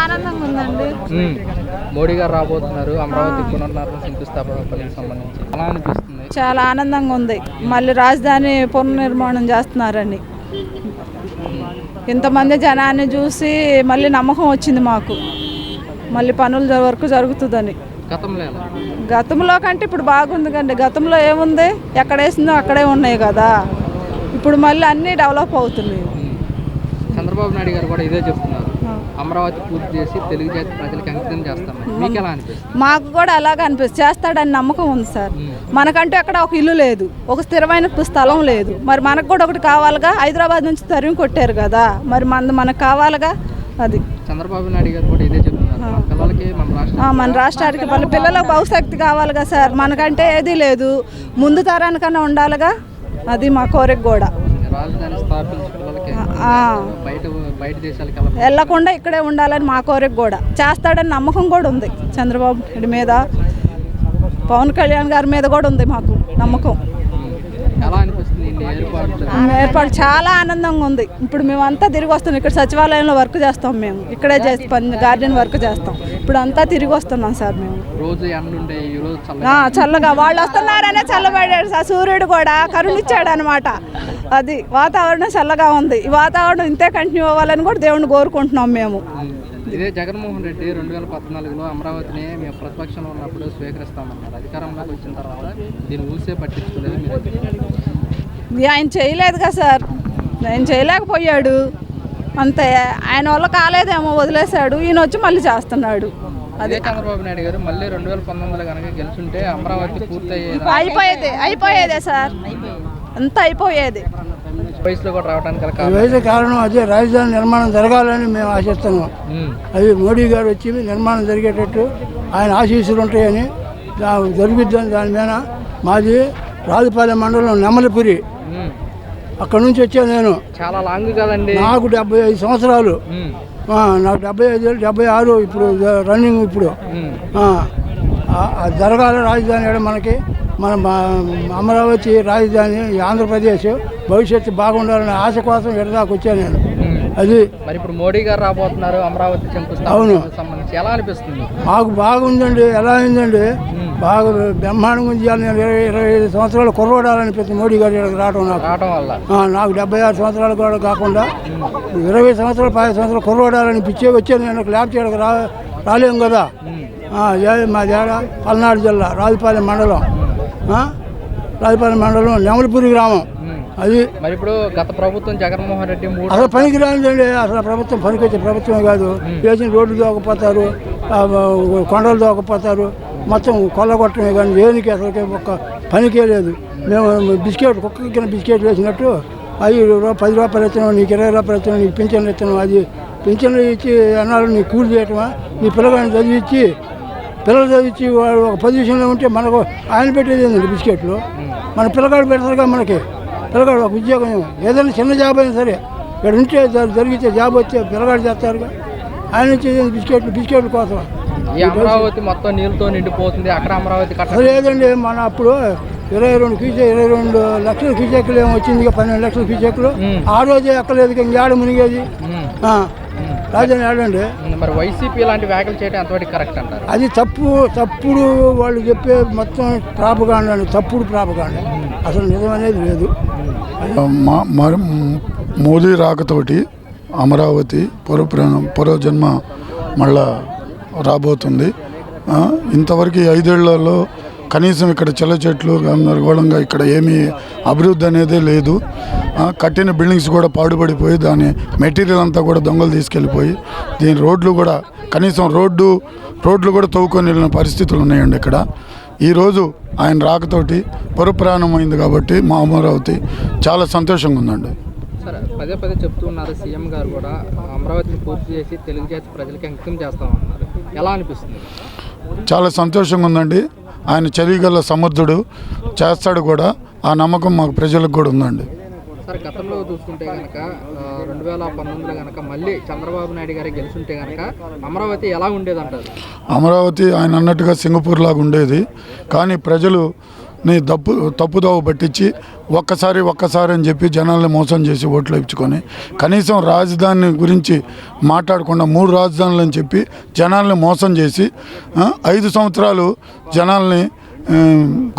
ఆనందంగా ఉందండి. మోడీ గారు రాబోతున్నారు, అమరావతి పునర్నిర్మాణం శంకుస్థాపన పనికి సంబంధించి ఎలా అనిపిస్తుంది? చాలా ఆనందంగా ఉంది. మళ్ళీ రాజధాని పునర్నిర్మాణం చేస్తున్నారని ఇంతమంది జనాన్ని చూసి మళ్ళీ నమ్మకం వచ్చింది మాకు. మళ్ళీ పనులు వరకు జరుగుతుందని. గతంలో కంటే ఇప్పుడు బాగుంది కండి. గతంలో ఏముంది, ఎక్కడ వేసిందో అక్కడే ఉన్నాయి కదా. ఇప్పుడు మళ్ళీ అన్నీ డెవలప్ అవుతున్నాయి. చంద్రబాబు నాయుడు గారు కూడా ఇదే చెప్తున్నారు, అమరావతి పూర్తి చేసి తెలుగు జాతి ప్రజలకు అంకితం చేస్తాం. మీకు ఎలా అనిపిస్తుంది? మాకు కూడా అలాగే అనిపిస్తుంది. చేస్తాడని నమ్మకం ఉంది సార్. మనకంటూ ఎక్కడ ఒక ఇల్లు లేదు, ఒక స్థిరమైన స్థలం లేదు. మరి మనకు కూడా ఒకటి కావాలిగా. హైదరాబాద్ నుంచి తరిమి కొట్టారు కదా, మరి మనకు కావాలిగా. అది చంద్రబాబు నాయుడు గారు కూడా ఇదే చెప్తున్నారు, మన రాష్ట్రానికి మన పిల్లలకు భవిష్యత్తు కావాలిగా సార్. మనకంటే ఏదీ లేదు, ముందు తరానికన్నా ఉండాలిగా. అది మా కోరిక కూడా. వెళ్ళకుండా ఇక్కడే ఉండాలని మా కోరిక కూడా. చేస్తాడని నమ్మకం కూడా ఉంది చంద్రబాబు నాయుడు మీద, పవన్ కళ్యాణ్ గారి మీద కూడా ఉంది మాకు నమ్మకం. ఏర్పాటు చాలా ఆనందంగా ఉంది. ఇప్పుడు మేమంతా తిరిగి వస్తున్నాం. ఇక్కడ సచివాలయంలో వర్క్ చేస్తాం, మేము ఇక్కడే చేసి గార్డెన్ వర్క్ చేస్తాం. ఇప్పుడు అంతా తిరిగి వస్తున్నాం సార్. మేము చల్లగా వాళ్ళు వస్తున్నారనే చల్లబడ్డాడు సార్. సూర్యుడు కూడా కరుణిచ్చాడు అనమాట. అది వాతావరణం చల్లగా ఉంది. ఈ వాతావరణం ఇంతే కంటిన్యూ అవ్వాలని కూడా దేవుణ్ణి కోరుకుంటున్నాం మేము. ఇదే జగన్మోహన్ రెడ్డి 2014లో అమరావతిని మేము ప్రతిపక్షంలో ఉన్నప్పుడు స్వీకరిస్తామన్నారు. అధికారంలోకి వచ్చిన తర్వాత దీన్ని ఊసే పట్టించుకోలేదు. ఆయన చేయలేదుగా సార్. ఆయన చేయలేకపోయాడు అంతే. ఆయన వల్ల కాలేదేమో వదిలేశాడు. ఈయన వచ్చి మళ్ళీ చేస్తున్నాడు. అదే చంద్రబాబు నాయుడు గారు మళ్ళీ 2019లో కనుక గెలుచుంటే అమరావతి పూర్తయ్యేది. అయిపోయేదే సార్, అంతా అయిపోయేది. వయసులో కూడా రావడానికి వయసు కారణం అదే, రాజధాని నిర్మాణం జరగాలని మేము ఆశిస్తున్నాం. అది మోడీ గారు వచ్చి నిర్మాణం జరిగేటట్టు ఆయన ఆశీస్సులు ఉంటాయని, జరుగుద్దని దాని మీద. మాది రాజుపాలెం మండలం నెమలిపురి, అక్కడ నుంచి వచ్చాను నేను. చాలా లాంగ్ కదండి. నాకు 75 సంవత్సరాలు. నాకు 75 76 ఇప్పుడు రన్నింగ్. ఇప్పుడు జరగాలి రాజధాని మనకి. మన అమరావతి రాజధాని ఆంధ్రప్రదేశ్ భవిష్యత్తు బాగుండాలనే ఆశ కోసం ఎడదాకా వచ్చాను నేను. అది మరి ఇప్పుడు మోడీ గారు రాబోతున్నారు, అమరావతి శంకుస్థాపన. అవును, ఎలా అనిపిస్తుంది? మాకు బాగుందండి. ఎలా అయిందండి, బాగా బ్రహ్మాండంగా ఉంది. నేను 25 సంవత్సరాలు కుర్రోడాలనిపిస్తుంది మోడీ గారు రావడం. నాకు 76 సంవత్సరాలు కూడా కాకుండా 20 సంవత్సరాలు 10 సంవత్సరాలు కుర్రోడాలని పిచ్చే వచ్చాను నేను. ల్యాబ్ చేయడానికి రాలేము కదా. మా దేడ పల్నాడు జిల్లా రాజుపాలెం మండలం, నెమలిపురి గ్రామం. అది మరి ఇప్పుడు గత ప్రభుత్వం జగన్మోహన్ రెడ్డి అసలు పనికి రానిదండి. అసలు ప్రభుత్వం పనికొచ్చే ప్రభుత్వమే కాదు. వేసిన రోడ్లు దోకపోతారు, కొండలు దోకపోతారు, మొత్తం కొల్లగొట్టమే కానీ దేనికి అసలు ఒక్క పనికే లేదు. మేము బిస్కెట్ కుక్కకి బిస్కెట్ వేసినట్టు 5 రూపాయలు 10 రూపాయలు ఇస్తున్నాం, నీకు 20 రూపాయలు ఇస్తున్నాం, నీకు పింఛన్లు ఇస్తున్నాం. అది పింఛన్లు ఇచ్చి అన్నాళ్ళు నీకు కూలి చేయటమా? నీ పిల్లగాడిని పిల్లలు చదివించి వాడు ఒక పొజిషన్లో ఉంటే మనకు ఆయన పెట్టేది ఏంటండి బిస్కెట్లు. మన పిల్లగాడు పెడతారుగా మనకి. పిల్లగాడు ఒక ఉద్యోగం ఏదైనా చిన్న జాబ్ అయినా సరే ఇక్కడ ఉంటే జరిగితే జాబ్ వస్తే పిల్లగాడు చేస్తారుగా. ఆయన వచ్చేది బిస్కెట్ల కోసం. అమరావతి మొత్తం నీళ్ళతో నిండిపోతుంది. అక్కడ అమరావతి లేదండి. మన అప్పుడు 22 లక్షల క్యూసెక్లు ఏమో వచ్చింది, 12 లక్షల క్యూసెక్లు. ఆ రోజే ఎక్కలేదు, ఇంకేడ మునిగేది రాజధాని ఆడండి. మరి వైసీపీ ఇలాంటి వ్యాఖ్యలు చేయడం ఎంతవరకు కరెక్ట్ అంటారు? అది తప్పుడు వాళ్ళు చెప్పే మొత్తం ప్రాపగాండ అండి, తప్పుడు ప్రాపగాండ. అసలు నిజం అనేది లేదు. మోదీ రాకతోటి అమరావతి పూర్వజన్మ మళ్ళా రాబోతుంది. ఇంతవరకు 5 ఏళ్లలో కనీసం ఇక్కడ చిల్ల చెట్లు గందరగోళంగా ఇక్కడ ఏమీ అభివృద్ధి అనేది లేదు. కట్టిన బిల్డింగ్స్ కూడా పాడుపడిపోయి దాని మెటీరియల్ అంతా కూడా దొంగలు తీసుకెళ్ళిపోయి దీని రోడ్లు కూడా కనీసం రోడ్లు కూడా తవ్వుకొని వెళ్ళిన పరిస్థితులు ఉన్నాయండి ఇక్కడ. ఈరోజు ఆయన రాకతోటి పురప్రాణమైంది కాబట్టి మా అమరావతి చాలా సంతోషంగా ఉందండి. సరే, పదే చెప్తున్నారు సీఎం గారు కూడా అమరావతిని పూర్తి చేసి తెలుగు జాతి ప్రజలకి అంకితం చేస్తామన్నారు. ఎలా అనిపిస్తుంది? చాలా సంతోషంగా ఉందండి. ఆయన చదివిగల సమర్థుడు, చేస్తాడు కూడా. ఆ నమ్మకం మాకు ప్రజలకు కూడా ఉందండి. సార్, గతంలో చూసుకుంటే కనుక 2019లో కనుక మళ్ళీ చంద్రబాబు నాయుడు గారు గెలుచుంటే కనుక అమరావతి ఎలా ఉండేది అంటారు? అమరావతి ఆయన అన్నట్టుగా సింగపూర్ లాగా ఉండేది. కానీ ప్రజలుని తప్పుదోవ పట్టించి ఒక్కసారి అని చెప్పి జనాల్ని మోసం చేసి ఓట్లు ఇచ్చుకొని కనీసం రాజధాని గురించి మాట్లాడకుండా 3 రాజధానులు అని చెప్పి జనాల్ని మోసం చేసి 5 సంవత్సరాలు జనాల్ని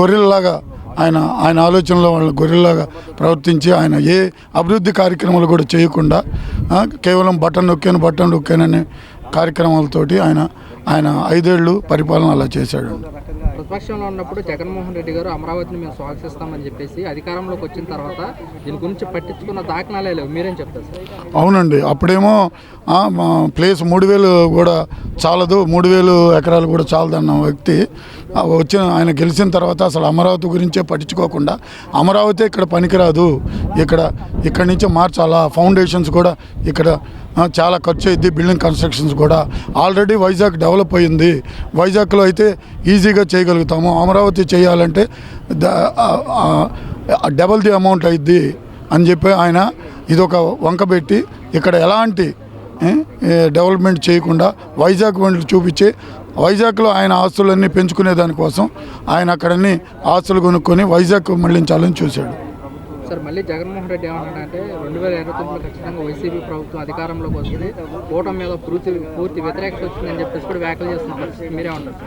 గొర్రెల్లాగా ఆయన ఆలోచనలో వాళ్ళ గొర్రెల్లాగా ప్రవర్తించి ఆయన ఏ అభివృద్ధి కార్యక్రమాలు కూడా చేయకుండా కేవలం బటన్ నొక్కాననే కార్యక్రమాలతోటి ఆయన 5 ఏళ్ళు పరిపాలన అలా చేశాడు. ప్రతిపక్షంలో ఉన్నప్పుడు జగన్మోహన్ రెడ్డి గారు అమరావతిని మేము స్వాగతిస్తామని చెప్పేసి అధికారంలోకి వచ్చిన తర్వాత దీని గురించి పట్టించుకున్న దాఖలాలే లేవు. మీరేం చెప్తారు సార్? అవునండి, అప్పుడేమో ప్లేస్ 3000 కూడా చాలదు, 3000 ఎకరాలు కూడా చాలదన్న వ్యక్తి ఆయన గెలిచిన తర్వాత అసలు అమరావతి గురించే పట్టించుకోకుండా అమరావతి ఇక్కడ పనికిరాదు, ఇక్కడి నుంచి మార్చాలా, ఫౌండేషన్స్ కూడా ఇక్కడ చాలా ఖర్చు అయింది, బిల్డింగ్ కన్స్ట్రక్షన్స్ కూడా ఆల్రెడీ వైజాగ్ డెవలప్ అయ్యింది, వైజాగ్లో అయితే ఈజీగా చేయగలుగుతాము, అమరావతి చేయాలంటే డబల్ ది అమౌంట్ అయింది అని చెప్పి ఆయన ఇదొక వంకబెట్టి ఇక్కడ ఎలాంటి డెవలప్మెంట్ చేయకుండా వైజాగ్ వంటి చూపించి వైజాగ్లో ఆయన ఆస్తులన్నీ పెంచుకునే దానికోసం ఆయన అక్కడన్నీ ఆస్తులు కొనుక్కొని వైజాగ్ మళ్లించాలని చూశాడు. సార్ మళ్ళీ జగన్మోహన్ రెడ్డి ఏమంటాడంటే 2029 ఖచ్చితంగా వైసీపీ ప్రభుత్వం అధికారంలోకి వస్తుంది, కూటమి మీద పూర్తి వ్యతిరేకత వచ్చిందని చెప్పేసి కూడా వ్యాఖ్యలు చేస్తున్న పరిస్థితి మీరేమంటారు?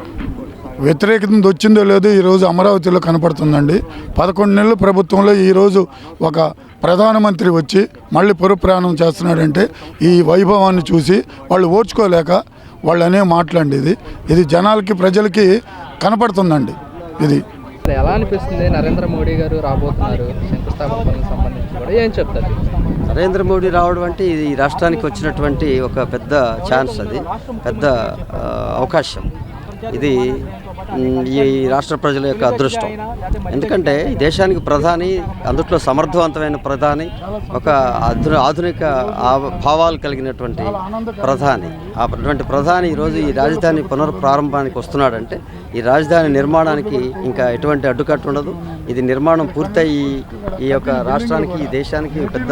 వ్యతిరేకత వచ్చిందో లేదో ఈరోజు అమరావతిలో కనపడుతుందండి. 11 నెలల ప్రభుత్వంలో ఈరోజు ఒక ప్రధానమంత్రి వచ్చి మళ్ళీ పురప్రయాణం చేస్తున్నాడంటే ఈ వైభవాన్ని చూసి వాళ్ళు ఓర్చుకోలేక వాళ్ళనే మాట్లాడేది ఇది జనాలకి ప్రజలకి కనపడుతుందండి. ఇది ఎలా అనిపిస్తుంది? నరేంద్ర మోడీ గారు రాబోతున్నారు, శంకుస్థాపన పనులకు సంబంధించి కూడా ఏం చెప్తారు? నరేంద్ర మోడీ రావడం అంటే ఇది ఈ రాష్ట్రానికి వచ్చినటువంటి ఒక పెద్ద ఛాన్స్, అది పెద్ద అవకాశం. ఇది ఈ రాష్ట్ర ప్రజల యొక్క అదృష్టం. ఎందుకంటే ఈ దేశానికి ప్రధాని, అందుట్లో సమర్థవంతమైన ప్రధాని, ఒక ఆధునిక భావాలు కలిగినటువంటి ప్రధాని, అటువంటి ప్రధాని ఈరోజు ఈ రాజధాని పునఃప్రారంభానికి వస్తున్నాడంటే ఈ రాజధాని నిర్మాణానికి ఇంకా ఎటువంటి అడ్డుకట్టు ఉండదు. ఇది నిర్మాణం పూర్తయి ఈ యొక్క రాష్ట్రానికి, ఈ దేశానికి పెద్ద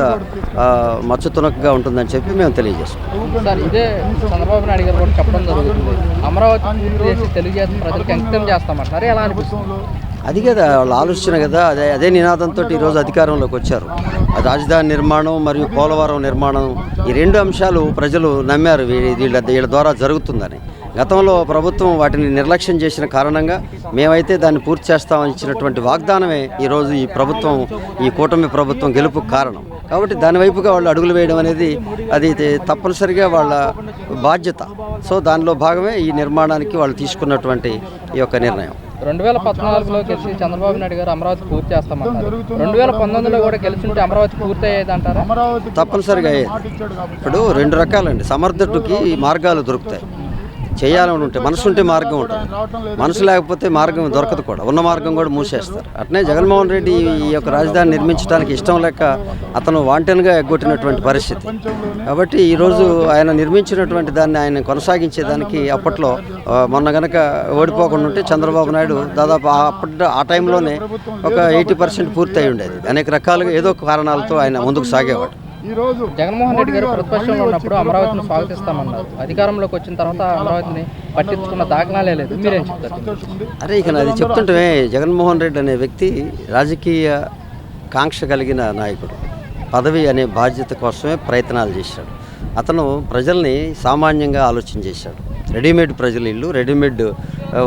మచ్చుతునకగా ఉంటుందని చెప్పి మేము తెలియజేస్తాం. సార్ ఇదే చంద్రబాబు నాయుడు గారు కూడా చెప్పడం జరుగుతుంది, అమరావతి పూర్తి చేసి తెలుగుదేశం ప్రజలకు అంకితం చేస్తామంటారు. ఎలా అనిపిస్తుంది? అది కదా వాళ్ళ ఆలోచన కదా, అదే నినాదంతో ఈరోజు అధికారంలోకి వచ్చారు. రాజధాని నిర్మాణం మరియు పోలవరం నిర్మాణం, ఈ 2 అంశాలు ప్రజలు నమ్మారు వీళ్ళ ద్వారా జరుగుతుందని. గతంలో ప్రభుత్వం వాటిని నిర్లక్ష్యం చేసిన కారణంగా మేమైతే దాన్ని పూర్తి చేస్తామని ఇచ్చినటువంటి వాగ్దానమే ఈరోజు ఈ ప్రభుత్వం, ఈ కూటమి ప్రభుత్వం గెలుపుకు కారణం. కాబట్టి దాని వైపుగా వాళ్ళు అడుగులు వేయడం అనేది అది తప్పనిసరిగా వాళ్ళ బాధ్యత. సో దానిలో భాగమే ఈ నిర్మాణానికి వాళ్ళు తీసుకున్నటువంటి ఈ యొక్క నిర్ణయం. 2014లో గెలిచి చంద్రబాబు నాయుడు గారు అమరావతి పూర్తి చేస్తామన్నారు. 2019లో కూడా గెలిచింటే అమరావతి పూర్తి అయ్యేది అంటారా? తప్పనిసరిగా అయ్యేది. ఇప్పుడు 2 రకాలండి, సమర్థుడికి మార్గాలు దొరుకుతాయి. చేయాలని ఉంటే మనసు ఉంటే మార్గం ఉంటుంది, మనసు లేకపోతే మార్గం దొరకదు కూడా, ఉన్న మార్గం కూడా మూసేస్తారు. అట్నే జగన్మోహన్ రెడ్డి ఈ యొక్క రాజధాని నిర్మించడానికి ఇష్టం లేక అతను వాంటెన్గా ఎగ్గొట్టినటువంటి పరిస్థితి. కాబట్టి ఈరోజు ఆయన నిర్మించినటువంటి దాన్ని ఆయన కొనసాగించేదానికి అప్పట్లో మొన్న గనక ఓడిపోకుండా ఉంటే చంద్రబాబు నాయుడు దాదాపు ఆ టైంలోనే ఒక 80% పూర్తి అయి ఉండేది. అనేక రకాలుగా ఏదో కారణాలతో ఆయన ముందుకు సాగేవాడు. జగన్మోహన్ రెడ్డి గారు ప్రతిపక్షంలో ఉన్నప్పుడు అమరావతిని స్వాగతిస్తామన్నారు, అధికారంలోకి వచ్చిన తర్వాత అమరావతిని పట్టించుకున్న దాఖలాలే లేదు. మీరేం చెప్తారు? అరే ఇక అది చెప్తుంటే జగన్మోహన్ రెడ్డి అనే వ్యక్తి రాజకీయ కాంక్ష కలిగిన నాయకుడు, పదవి అనే బాధ్యత కోసమే ప్రయత్నాలు చేశాడు. అతను ప్రజల్ని సామాన్యంగా ఆలోచన చేశాడు. రెడీమేడ్ ప్రజల ఇల్లు, రెడీమేడ్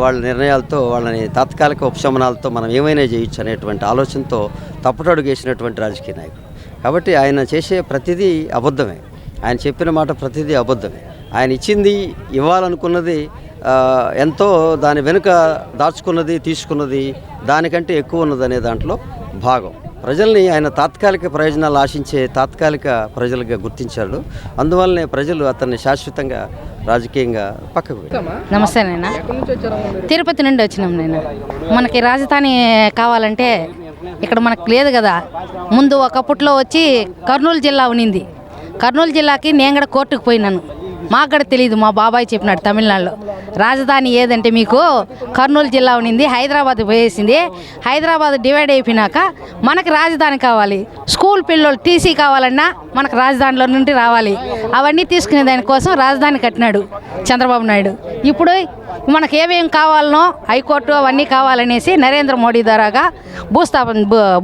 వాళ్ళ నిర్ణయాలతో, వాళ్ళని తాత్కాలిక ఉపశమనాలతో మనం ఏమైనా చేయొచ్చు అనేటువంటి ఆలోచనతో తప్పుటడుగు వేసినటువంటి రాజకీయ నాయకుడు. కాబట్టి ఆయన చేసే ప్రతిదీ అబద్ధమే, ఆయన చెప్పిన మాట ప్రతిదీ అబద్ధమే. ఆయన ఇచ్చింది, ఇవ్వాలనుకున్నది ఎంతో, దాని వెనుక దాచుకున్నది, తీసుకున్నది దానికంటే ఎక్కువ ఉన్నదనే దాంట్లో భాగం. ప్రజల్ని ఆయన తాత్కాలిక ప్రయోజనాలు ఆశించే తాత్కాలిక ప్రజలుగా గుర్తించాడు. అందువల్లనే ప్రజలు అతన్ని శాశ్వతంగా రాజకీయంగా పక్కకు. నమస్తే నాయన, తిరుపతి నుండి వచ్చినాం నాయన. మనకి రాజధాని కావాలంటే ఇక్కడ మనకు లేదు కదా. ముందు ఒకప్పట్లో వచ్చి కర్నూలు జిల్లా ఉన్నింది, కర్నూలు జిల్లాకి నేను కూడా కోర్టుకు పోయినాను. మాకు కూడా తెలియదు, మా బాబాయ్ చెప్పినాడు తమిళనాడులో. రాజధాని ఏదంటే మీకు కర్నూలు జిల్లా ఉన్నింది, హైదరాబాద్ పోయేసింది. హైదరాబాద్ డివైడ్ అయిపోయినాక మనకు రాజధాని కావాలి. స్కూల్ పిల్లలు టీసీ కావాలన్నా మనకు రాజధానిలో నుండి రావాలి. అవన్నీ తీసుకునే దానికోసం రాజధాని కట్టినాడు చంద్రబాబు నాయుడు. ఇప్పుడు మనకు ఏమేం కావాలనో హైకోర్టు అవన్నీ కావాలనేసి నరేంద్ర మోడీ ద్వారాగా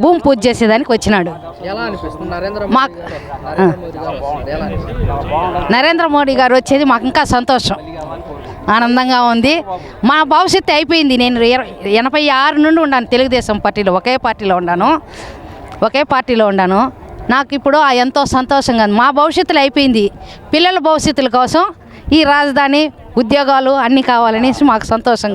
భూమి పూజ చేసేదానికి వచ్చినాడు. ఎలా అనిపిస్తుంది మాకు నరేంద్ర మోడీ గారు వచ్చేది మాకు ఇంకా సంతోషం, ఆనందంగా ఉంది. మా భవిష్యత్తు అయిపోయింది. నేను 86 నుండి ఉన్నాను తెలుగుదేశం పార్టీలో, ఒకే పార్టీలో ఉన్నాను. నాకు ఇప్పుడు ఎంతో సంతోషంగా ఉంది. మా భవిష్యత్తులో అయిపోయింది. పిల్లల భవిష్యత్తుల కోసం ఈ రాజధాని ఉద్యోగాలు అన్నీ కావాలనేసి మాకు సంతోషంగా